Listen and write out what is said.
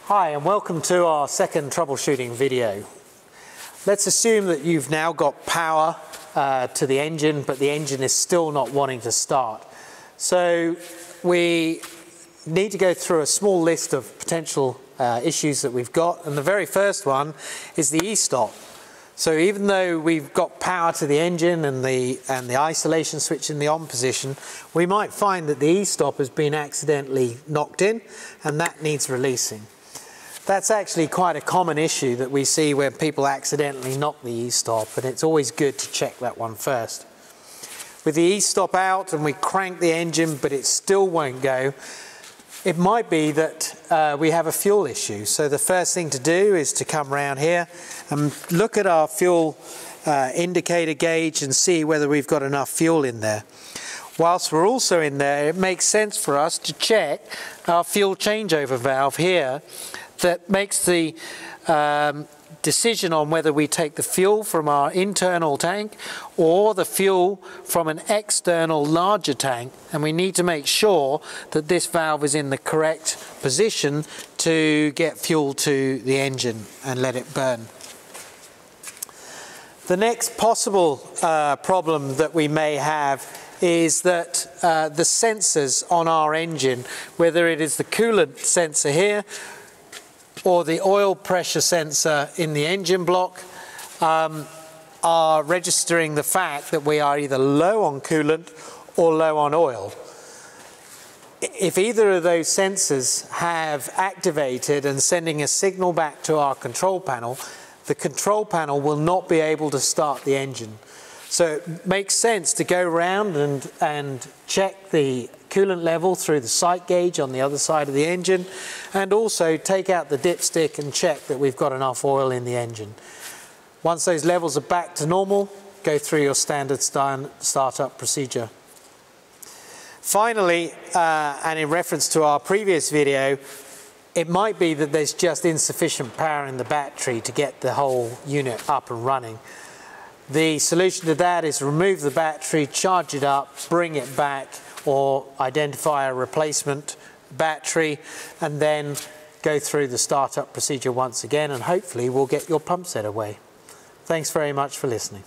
Hi and welcome to our second troubleshooting video. Let's assume that you've now got power to the engine, but the engine is still not wanting to start. So we need to go through a small list of potential issues that we've got, and the very first one is the e-stop. So even though we've got power to the engine and the isolation switch in the on position, we might find that the e-stop has been accidentally knocked in and that needs releasing. That's actually quite a common issue that we see when people accidentally knock the e-stop, and it's always good to check that one first. With the e-stop out and we crank the engine but it still won't go, it might be that we have a fuel issue. So the first thing to do is to come around here and look at our fuel indicator gauge and see whether we've got enough fuel in there. Whilst we're also in there, it makes sense for us to check our fuel changeover valve here that makes the decision on whether we take the fuel from our internal tank or the fuel from an external larger tank, and we need to make sure that this valve is in the correct position to get fuel to the engine and let it burn. The next possible problem that we may have is that the sensors on our engine, whether it is the coolant sensor here or the oil pressure sensor in the engine block, are registering the fact that we are either low on coolant or low on oil. If either of those sensors have activated and sending a signal back to our control panel, the control panel will not be able to start the engine. So it makes sense to go around and check the coolant level through the sight gauge on the other side of the engine, and also take out the dipstick and check that we've got enough oil in the engine. Once those levels are back to normal, go through your standard startup procedure. Finally, and in reference to our previous video, it might be that there's just insufficient power in the battery to get the whole unit up and running. The solution to that is remove the battery, charge it up, bring it back, or identify a replacement battery, and then go through the startup procedure once again, and hopefully we'll get your pump set away. Thanks very much for listening.